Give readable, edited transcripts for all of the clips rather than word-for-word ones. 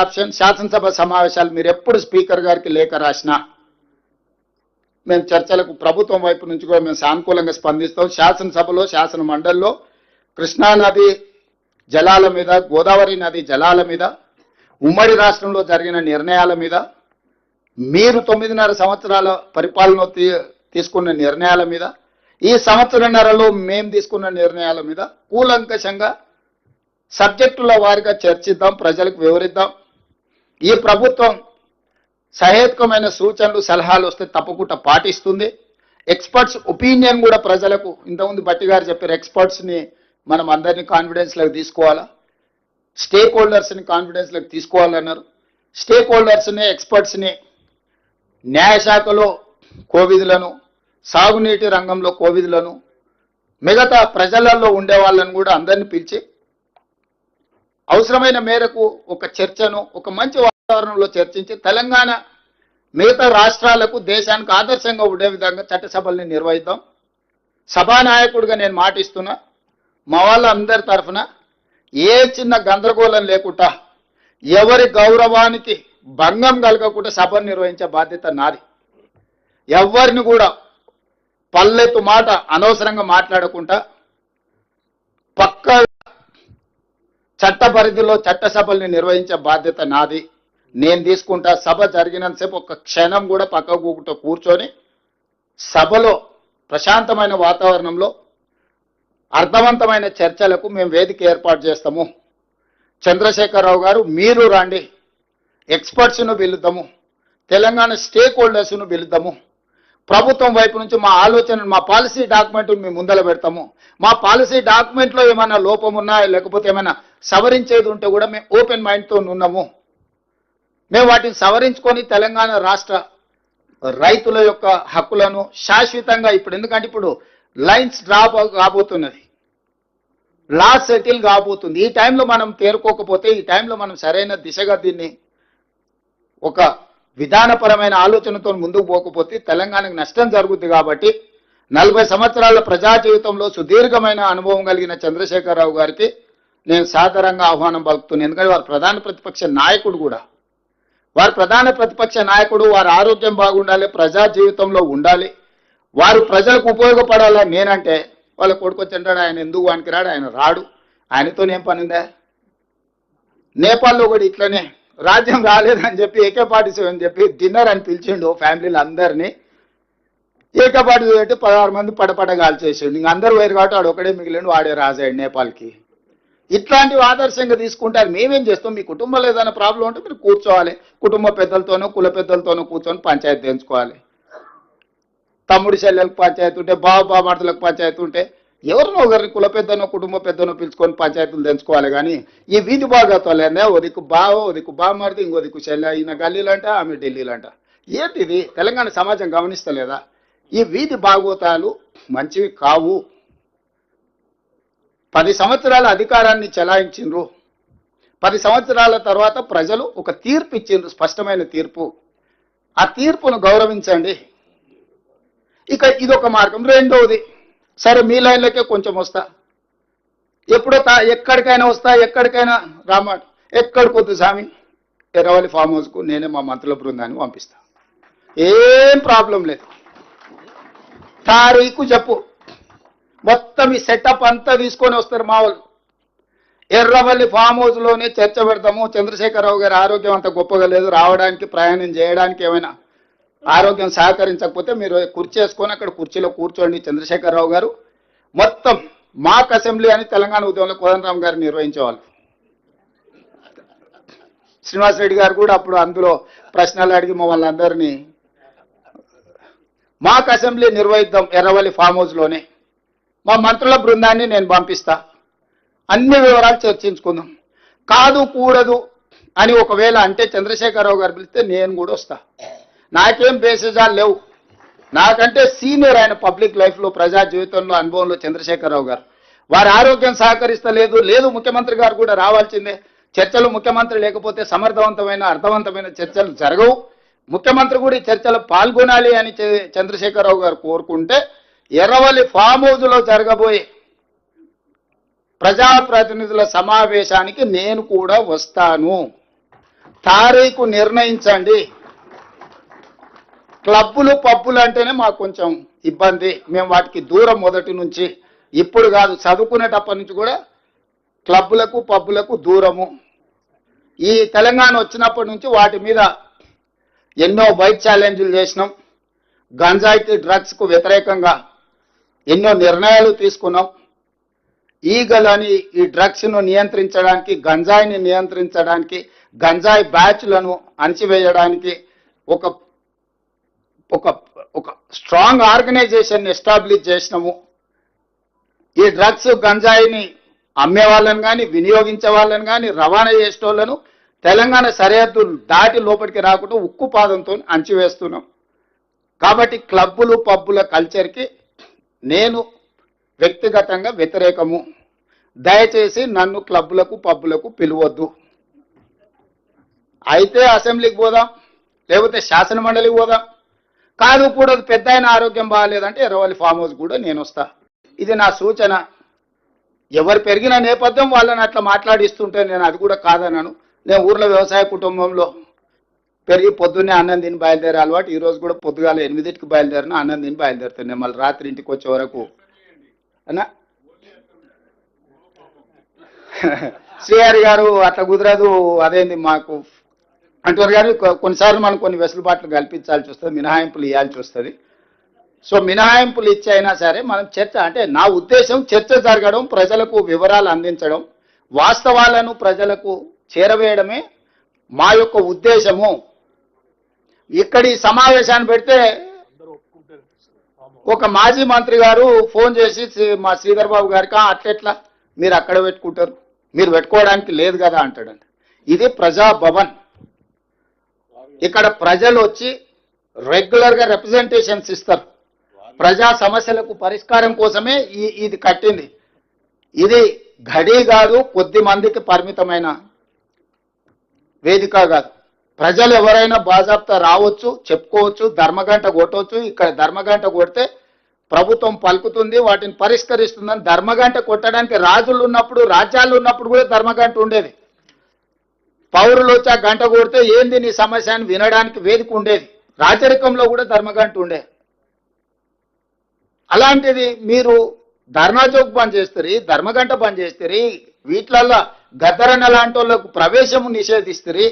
Option శాసనసభ సమావేశాలు మీరు ఎప్పుడు స్పీకర్ గారికి లేఖ రాసినా మేము చర్చలకు ప్రభుత్వం వైపు నుంచి కూడా మేము సానుకూలంగా స్పందిస్తాం. శాసనసభలో శాసన మండలిలో కృష్ణానది జలాల మీద, గోదావరి నది జలాల మీద, ఉమ్మడి రాష్ట్రంలో జరిగిన నిర్ణయాల మీద, మీరు 9.5 సంవత్సరాల పరిపాలన తీసుకున్న నిర్ణయాల మీద, ఈ సంవత్సరన్నరలో మేము తీసుకున్న నిర్ణయాల మీద కూలంకషంగా సబ్జెక్టుల వారిగా చర్చిద్దాం, ప్రజలకు వివరిద్దాం. ఈ ప్రభుత్వం సహేతుకమైన సూచనలు సలహాలు వస్తే తప్పకుండా పాటిస్తుంది. ఎక్స్పర్ట్స్ ఒపీనియన్ కూడా ప్రజలకు ఇంతకుముందు బట్టి గారు చెప్పారు, ఎక్స్పర్ట్స్ని మనం అందరినీ కాన్ఫిడెన్స్లోకి తీసుకోవాలా, స్టేక్ హోల్డర్స్ని కాన్ఫిడెన్స్లోకి తీసుకోవాలన్నారు. స్టేక్ హోల్డర్స్ని, ఎక్స్పర్ట్స్ని, న్యాయశాఖలో కోవిధులను, సాగునీటి రంగంలో కోవిధులను, మిగతా ప్రజలలో ఉండే వాళ్ళని కూడా అందరినీ పిలిచి అవసరమైన మేరకు ఒక చర్చను ఒక మంచి వాతావరణంలో చర్చించి తెలంగాణ మిగతా రాష్ట్రాలకు, దేశానికి ఆదర్శంగా ఉండే విధంగా చట్టసభల్ని నిర్వహిద్దాం. సభానాయకుడిగా నేను మాటిస్తున్నా, మా వాళ్ళందరి తరఫున ఏ చిన్న గందరగోళం లేకుండా, ఎవరి గౌరవానికి భంగం కలగకుండా సభను నిర్వహించే బాధ్యత నాది. ఎవరిని కూడా పల్లెత్తు మాట అనవసరంగా మాట్లాడకుండా పక్క చట్ట పరిధిలో చట్టసభల్ని నిర్వహించే బాధ్యత నాది. నేను తీసుకుంటా. సభ జరిగినంతసేపు ఒక్క క్షణం కూడా పక్కకు కూర్చొని సభలో ప్రశాంతమైన వాతావరణంలో అర్థవంతమైన చర్చలకు మేము వేదిక ఏర్పాటు చేస్తాము. చంద్రశేఖరరావు గారు మీరు రండి, ఎక్స్పర్ట్స్ను పిలుద్దాము, తెలంగాణ స్టేక్ హోల్డర్స్ను పిలుద్దాము, ప్రభుత్వం వైపు నుంచి మా ఆలోచన, మా పాలసీ డాక్యుమెంట్ మేము ముందర పెడతాము. మా పాలసీ డాక్యుమెంట్లో ఏమైనా లోపం ఉన్నా లేకపోతే ఏమైనా సవరించేది ఉంటే కూడా మేము ఓపెన్ మైండ్తో ఉన్నాము. మేము వాటిని సవరించుకొని తెలంగాణ రాష్ట్ర రైతుల యొక్క హక్కులను శాశ్వతంగా ఎందుకంటే ఇప్పుడు లైన్స్ డ్రాప్ కాబోతున్నది, లా సెటిల్ కాబోతుంది. ఈ టైంలో మనం తేరుకోకపోతే, ఈ టైంలో మనం సరైన దిశగా దీన్ని ఒక విధానపరమైన ఆలోచనతో ముందుకు పోకపోతే తెలంగాణకు నష్టం జరుగుతుంది. కాబట్టి 40 సంవత్సరాల ప్రజా జీవితంలో సుదీర్ఘమైన అనుభవం కలిగిన చంద్రశేఖరరావు గారికి నేను సాదరంగా ఆహ్వానం పలుకుతున్నాను. ఎందుకంటే వారు ప్రధాన ప్రతిపక్ష నాయకుడు కూడా, వారు ప్రధాన ప్రతిపక్ష నాయకుడు, వారి ఆరోగ్యం బాగుండాలి, ప్రజా జీవితంలో ఉండాలి, వారు ప్రజలకు ఉపయోగపడాలా. నేనంటే వాళ్ళ కొడుకు వచ్చింటాడు, ఆయన ఎందుకు వానికి రాడు, ఆయన రాడు, ఆయనతోనేం పని ఉందా. నేపాల్లో కూడా ఇట్లనే రాజ్యం రాలేదని చెప్పి AK-47 అని చెప్పి డిన్నర్ అని పిలిచిండు ఫ్యామిలీలు అందరినీ. AK-47 పెట్టి 16 మంది పడపడగాలు చేసిండు. ఇంక అందరూ వేరు కాబట్టి వాడు ఒకడే మిగిలిండు, వాడే రాజాడు నేపాల్కి. ఇట్లాంటివి ఆదర్శంగా తీసుకుంటారు. మేమేం చేస్తాం, మీ కుటుంబంలో ఏదైనా ప్రాబ్లం ఉంటే మీరు కూర్చోవాలి, కుటుంబ పెద్దలతోనో కుల పెద్దలతోనో కూర్చొని పంచాయతీ తెంచుకోవాలి. తమ్ముడి చెల్లెలకు పంచాయతీ ఉంటే, బావబామర్దులకు పంచాయతీ ఉంటే ఎవరినో ఒకరిని కుల పెద్దనో కుటుంబ పెద్దనో పిలుచుకొని పంచాయతీలు తెంచుకోవాలి. కానీ ఈ వీధి భాగత్వాలనే ఓ దిక్కు బావ, ఓ దిక్కు బామర్ది, ఇంకో దిక్కు చెల్లె, ఈయన గల్లీలంట, ఆమె ఢిల్లీలంట. ఏంటి ఇది? తెలంగాణ సమాజం గమనిస్తలేదా? ఈ వీధి భాగవతాలు మంచివి కావు. 10 సంవత్సరాల అధికారాన్ని చెలాయించిండ్రు. 10 సంవత్సరాల తర్వాత ప్రజలు ఒక తీర్పు ఇచ్చిండ్రు, స్పష్టమైన తీర్పు. ఆ తీర్పును గౌరవించండి. ఇక ఇదొక మార్గం. రెండవది, సరే మీ లైన్లకే కొంచెం వస్తా, ఎప్పుడో ఎక్కడికైనా వస్తా, ఎక్కడికైనా రామాట, ఎక్కడికొద్దు స్వామి, ఎర్రవల్లి ఫామ్ హౌస్కు నేనే మా మంత్రుల బృందాన్ని పంపిస్తా, ఏం ప్రాబ్లం లేదు. తారీఖు చెప్పు, మొత్తం ఈ సెటప్ అంతా తీసుకొని వస్తారు మా వాళ్ళు. ఎర్రవల్లి ఫామ్ హౌస్లోనే చర్చ పెడతాము. చంద్రశేఖరరావు గారి ఆరోగ్యం అంత గొప్పగా లేదు, రావడానికి ప్రయాణం చేయడానికి ఏమైనా ఆరోగ్యం సహకరించకపోతే మీరు కుర్చీ వేసుకొని అక్కడ కుర్చీలో కూర్చోండి. చంద్రశేఖరరావు గారు మొత్తం మాక్ అసెంబ్లీ అని తెలంగాణ ఉద్యమంలో కోదండరామ్ గారు నిర్వహించేవాళ్ళు. శ్రీనివాస్ రెడ్డి గారు కూడా అప్పుడు అందులో ప్రశ్నలు అడిగి మమ్మల్ని అందరినీ మాక్ అసెంబ్లీ నిర్వహిద్దాం ఎర్రవల్లి ఫామ్ హౌస్లోనే. మా మంత్రుల బృందాన్ని నేను పంపిస్తా, అన్ని వివరాలు చర్చించుకుందాం. కాదు కూడదు అని ఒకవేళ అంటే చంద్రశేఖరరావు గారు పిలిస్తే నేను కూడా వస్తా. నాకేం బేసిజాలు లేవు. నాకంటే సీనియర్ ఆయన పబ్లిక్ లైఫ్లో, ప్రజా జీవితంలో, అనుభవంలో చంద్రశేఖరరావు గారు. వారి ఆరోగ్యం సహకరిస్తలేదు, లేదు ముఖ్యమంత్రి గారు కూడా రావాల్సిందే. చర్చలు ముఖ్యమంత్రి లేకపోతే సమర్థవంతమైన అర్థవంతమైన చర్చలు జరగవు. ముఖ్యమంత్రి కూడా ఈ చర్చలో పాల్గొనాలి అని చంద్రశేఖరరావు గారు కోరుకుంటే ఎర్రవల్లి ఫామ్ హౌస్లో జరగబోయే ప్రజాప్రతినిధుల సమావేశానికి నేను కూడా వస్తాను. తారీఖు నిర్ణయించండి. క్లబ్బులు పబ్బులు అంటేనే మాకు కొంచెం ఇబ్బంది, మేము వాటికి దూరం మొదటి నుంచి, ఇప్పుడు కాదు చదువుకునేటప్పటి నుంచి కూడా క్లబ్బులకు పబ్బులకు దూరము. ఈ తెలంగాణ వచ్చినప్పటి నుంచి వాటి మీద ఎన్నో బైక్ ఛాలెంజ్లు చేసినాం, గంజాయికి డ్రగ్స్కు వ్యతిరేకంగా ఎన్నో నిర్ణయాలు తీసుకున్నాం. ఈగలని ఈ డ్రగ్స్ను నియంత్రించడానికి, గంజాయిని నియంత్రించడానికి, గంజాయి బ్యాచ్లను అణచివేయడానికి ఒక ఒక ఒక స్ట్రాంగ్ ఆర్గనైజేషన్ ఎస్టాబ్లిష్ చేసినాము. ఈ డ్రగ్స్ గంజాయిని అమ్మే వాళ్ళని కానీ, వినియోగించే వాళ్ళని కానీ, రవాణా చేసేటోళ్లను తెలంగాణ సరిహద్దు దాటి లోపలికి రాకుండా ఉక్కు పాదంతో అణచివేస్తున్నాం. కాబట్టి క్లబ్బులు పబ్బుల కల్చర్కి నేను వ్యక్తిగతంగా వ్యతిరేకము. దయచేసి నన్ను క్లబ్బులకు పబ్బులకు పిలవద్దు. అయితే అసెంబ్లీకి పోదాం, లేకపోతే శాసన మండలికి పోదాం. కాదు కూడా పెద్ద ఆయన ఆరోగ్యం బాగాలేదంటే ఎర్రవల్లి ఫామ్ హౌస్ కూడా నేను వస్తా. ఇది నా సూచన. ఎవరు పెరిగిన నేపథ్యం వాళ్ళని అట్లా మాట్లాడిస్తుంటే నేను అది కూడా కాదన్నాను. నేను ఊర్లో వ్యవసాయ కుటుంబంలో పెరిగి పొద్దున్నే అన్నం తిని బయలుదేరే అలవాటు. ఈరోజు కూడా పొద్దుగాల 8కి బయలుదేరిన అన్నం తిని బయలుదేరుతున్నాను. మళ్ళీ రాత్రి ఇంటికి వచ్చే వరకు అన్నా శ్రీహరి గారు అట్లా కుదరదు, అదేంది మాకు అంటారు. కానీ కొన్నిసార్లు మనం కొన్ని వెసులుబాట్లు కల్పించాల్సి వస్తుంది, మినహాయింపులు ఇవ్వాల్సి వస్తుంది. సో మినహాయింపులు ఇచ్చి అయినా సరే మనం చర్చ, అంటే నా ఉద్దేశం చర్చ జరగడం, ప్రజలకు వివరాలు అందించడం, వాస్తవాలను ప్రజలకు చేరవేయడమే మా యొక్క ఉద్దేశము. ఇక్కడి సమావేశాన్ని పెడితే ఒక మాజీ మంత్రి గారు ఫోన్ చేసి మా శ్రీధర్ బాబు గారికి అట్లెట్లా మీరు అక్కడ పెట్టుకుంటారు, మీరు పెట్టుకోవడానికి లేదు కదా అంటాడంట. ఇది ప్రజాభవన్. ఇక్కడ ప్రజలు వచ్చి రెగ్యులర్గా రిప్రజెంటేషన్స్ ఇస్తారు. ప్రజా సమస్యలకు పరిష్కారం కోసమే ఇది కట్టింది. ఇది ఘడి కాదు, కొద్ది మందికి పరిమితమైన వేదిక కాదు. ప్రజలు ఎవరైనా బాజాప్తా రావచ్చు, చెప్పుకోవచ్చు, ధర్మగంట కొట్టవచ్చు. ఇక్కడ ధర్మగంట కొడితే ప్రభుత్వం పలుకుతుంది, వాటిని పరిష్కరిస్తుందని. ధర్మగంట కొట్టడానికి రాజులు ఉన్నప్పుడు, రాజ్యాలు ఉన్నప్పుడు కూడా ధర్మగంట ఉండేది. పౌరులు వచ్చి ఆ గంట కొడితే ఏంది నీ సమస్య అని వినడానికి వేదిక ఉండేది. రాజరికంలో కూడా ధర్మగంట ఉండేది. అలాంటిది మీరు ధర్నా చౌక్ బంద్ చేస్తారు, ధర్మగంట బంద్ చేస్తారు, వీటిలల్లో గద్దరన్న లాంటి వాళ్ళకు ప్రవేశము నిషేధిస్తారు.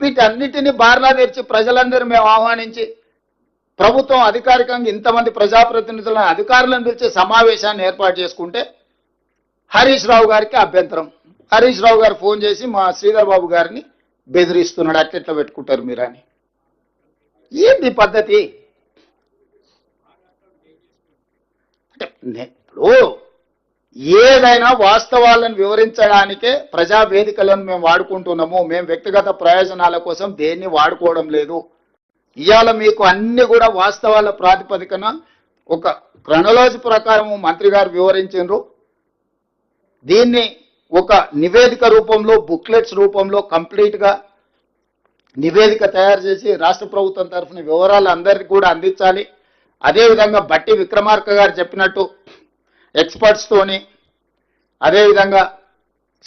వీటన్నిటిని బార్లా తెరిచి ప్రజలందరూ మేము ఆహ్వానించి ప్రభుత్వం అధికారికంగా ఇంతమంది ప్రజాప్రతినిధులను, అధికారులను పిలిచే సమావేశాన్ని ఏర్పాటు చేసుకుంటే హరీష్ రావు గారికి అభ్యంతరం. హరీష్ రావు గారు ఫోన్ చేసి మా శ్రీధర్ బాబు గారిని బెదిరిస్తున్నాడు, అట్లెట్లా పెట్టుకుంటారు మీరు అని. ఏంటి పద్ధతి? అంటే ఇప్పుడు ఏదైనా వాస్తవాలను వివరించడానికే ప్రజా వేదికలను మేము వాడుకుంటున్నాము. మేము వ్యక్తిగత ప్రయోజనాల కోసం దేన్ని వాడుకోవడం లేదు. ఇవాళ మీకు అన్ని కూడా వాస్తవాల ప్రాతిపదికన ఒక క్రొనాలజీ ప్రకారం మంత్రి గారు వివరించారు. దీన్ని ఒక నివేదిక రూపంలో, బుక్లెట్స్ రూపంలో కంప్లీట్గా నివేదిక తయారు చేసి రాష్ట్ర ప్రభుత్వం తరఫున వివరాలు అందరికీ కూడా అందించాలి. అదేవిధంగా బట్టి విక్రమార్క గారు చెప్పినట్టు ఎక్స్పర్ట్స్తోని, అదేవిధంగా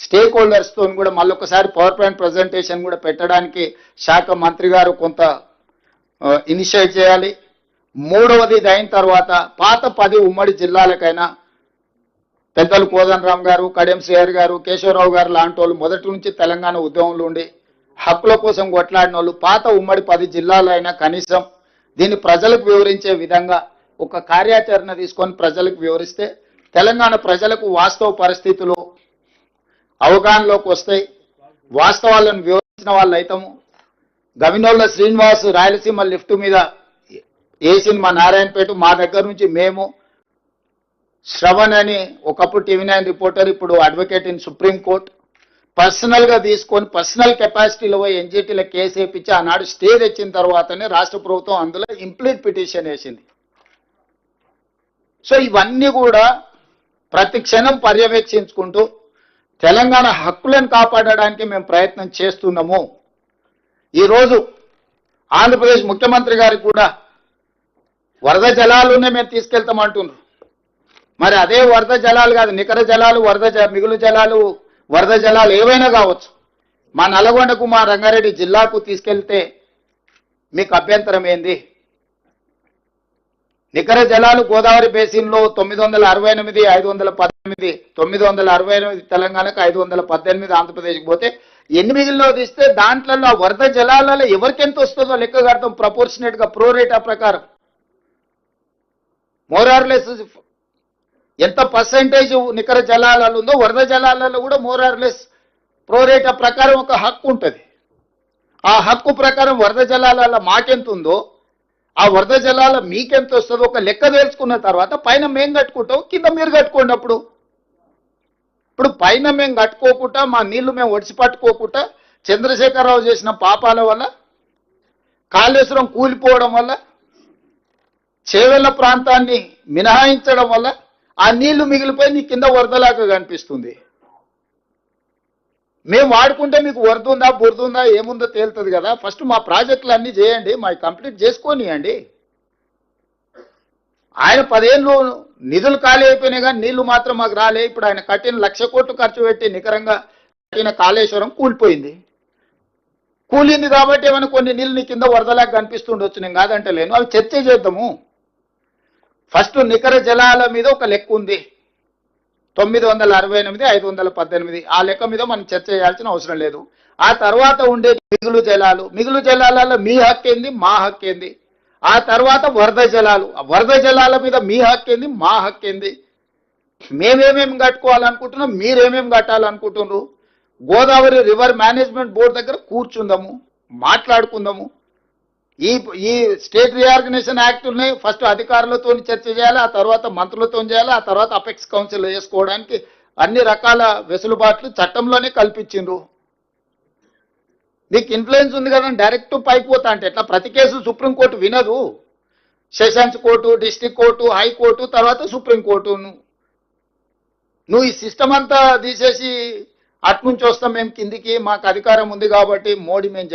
స్టేక్ హోల్డర్స్తో కూడా మళ్ళొకసారి పవర్ పాయింట్ ప్రజెంటేషన్ కూడా పెట్టడానికి శాఖ మంత్రి గారు కొంత ఇనిషియేట్ చేయాలి. మూడవది ఇది అయిన తర్వాత పాత 10 ఉమ్మడి జిల్లాలకైనా పెద్దలు కోదండరామ్ గారు, కడియం శ్రీహరి గారు, కేశవరావు గారు లాంటి వాళ్ళు మొదటి నుంచి తెలంగాణ ఉద్యమంలో ఉండి హక్కుల కోసం కొట్లాడిన వాళ్ళు పాత ఉమ్మడి 10 జిల్లాలైనా కనీసం దీన్ని ప్రజలకు వివరించే విధంగా ఒక కార్యాచరణ తీసుకొని ప్రజలకు వివరిస్తే తెలంగాణ ప్రజలకు వాస్తవ పరిస్థితులు అవగాహనలోకి వస్తాయి. వాస్తవాలను వివరించిన వాళ్ళు అవుతాము. గవినోళ్ళ శ్రీనివాస్ రాయలసీమ లిఫ్ట్ మీద వేసిన మా నారాయణపేట, మా దగ్గర నుంచి మేము శ్రవణ్ అని ఒకప్పుడు TV9 రిపోర్టర్, ఇప్పుడు అడ్వకేట్ ఇన్ సుప్రీం కోర్ట్, పర్సనల్గా తీసుకొని పర్సనల్ కెపాసిటీలో పోయి ఎన్జిటీలో కేసు వేయించి ఆనాడు స్టే తెచ్చిన తర్వాతనే రాష్ట్ర ప్రభుత్వం అందులో ఇంప్లీట్ పిటిషన్ వేసింది. సో ఇవన్నీ కూడా ప్రతి క్షణం పర్యవేక్షించుకుంటూ తెలంగాణ హక్కులను కాపాడడానికి మేము ప్రయత్నం చేస్తున్నాము. ఈరోజు ఆంధ్రప్రదేశ్ ముఖ్యమంత్రి గారికి కూడా వరద జలాలునే మేము తీసుకెళ్తామంటున్నారు. మరి అదే వరద జలాలు కాదు, నికర జలాలు, మిగులు జలాలు, వరద జలాలు ఏవైనా కావచ్చు. మా నల్గొండకు మా రంగారెడ్డి జిల్లాకు తీసుకెళ్తే మీకు అభ్యంతరం ఏంది? నికర జలాలు గోదావరి బేసిన్లో 968, 518, 968 తెలంగాణకు, 518 ఆంధ్రప్రదేశ్కి పోతే 8లో తీస్తే దాంట్లో ఆ వరద జలాలలో ఎవరికి ఎంత వస్తుందో లెక్క కడతాం ప్రపోర్షనేట్ గా ప్రోరేటా ప్రకారం. మోరార్లెస్ ఎంత పర్సెంటేజ్ నికర జలాలలో ఉందో వరద జలాలలో కూడా మోరార్లెస్ ప్రోరేటా ప్రకారం ఒక హక్కు ఉంటుంది. ఆ హక్కు ప్రకారం వరద జలాల మాకెంత ఉందో ఆ వరద జలాల మీకెంత వస్తుందో ఒక లెక్క తెలుసుకున్న తర్వాత పైన మేము కట్టుకుంటాం, కింద మీరు కట్టుకోండి. ఇప్పుడు పైన మేము కట్టుకోకుండా మా నీళ్లు మేము ఒడిసి పట్టుకోకుండా చంద్రశేఖరరావు చేసిన పాపాల వల్ల, కాళేశ్వరం కూలిపోవడం వల్ల, చేవెళ్ల ప్రాంతాన్ని మినహాయించడం వల్ల ఆ నీళ్లు మిగిలిపోయి నీ కింద వరదలాగా కనిపిస్తుంది. మేము వాడుకుంటే మీకు వరద ఉందా బురద ఉందా ఏముందో తేలుతుంది కదా. ఫస్ట్ మా ప్రాజెక్టులు అన్నీ చేయండి, మా కంప్లీట్ చేసుకోనియండి. ఆయన 10 ఏళ్ళు నిధులు ఖాళీ అయిపోయినాయి కానీ నీళ్లు మాత్రం మాకు రాలే. ఇప్పుడు ఆయన కట్టిన 1,00,000 కోట్లు ఖర్చు పెట్టి నికరంగా కట్టిన కాళేశ్వరం కూలిపోయింది. కూలింది కాబట్టి ఏమైనా కొన్ని నీళ్ళు నీ కింద వరదలాగా కనిపిస్తుండొచ్చు, నేను కాదంటే లేను. అవి చర్చ చేద్దాము. ఫస్ట్ నికర జలాల మీద ఒక లెక్క ఉంది, 968, 518. ఆ లెక్క మీద మనం చర్చ చేయాల్సిన అవసరం లేదు. ఆ తర్వాత ఉండే మిగులు జలాలలో మీ హక్కు ఏంది, మా హక్కు ఏంది. ఆ తర్వాత వరద జలాల మీద మీ హక్కు ఏంది, మా హక్కు ఏంది. మేమేమేమి కట్టుకోవాలనుకుంటున్నాం, మీరేమేమి కట్టాలనుకుంటున్నారు. గోదావరి రివర్ మేనేజ్మెంట్ బోర్డు దగ్గర కూర్చుందాము, మాట్లాడుకుందాము. ఈ స్టేట్ రీఆర్గనైజేషన్ యాక్ట్ ఉన్నాయి. ఫస్ట్ అధికారులతో చర్చ చేయాలి, ఆ తర్వాత మంత్రులతో చేయాలి, ఆ తర్వాత అపెక్స్ కౌన్సిల్ వేసుకోవడానికి అన్ని రకాల వెసులుబాట్లు చట్టంలోనే కల్పించిండ్రు. నీకు ఇన్ఫ్లుయెన్స్ ఉంది కదా, డైరెక్ట్ పైకి పోతా అంటే ఎట్లా? ప్రతి కేసు సుప్రీంకోర్టు వినదు. Sessions court, district court, high court, తర్వాత సుప్రీంకోర్టు. నువ్వు ఈ సిస్టమ్ అంతా తీసేసి అట్నుంచి వస్తాం మేము కిందికి, మాకు అధికారం ఉంది కాబట్టి మోడీ మేము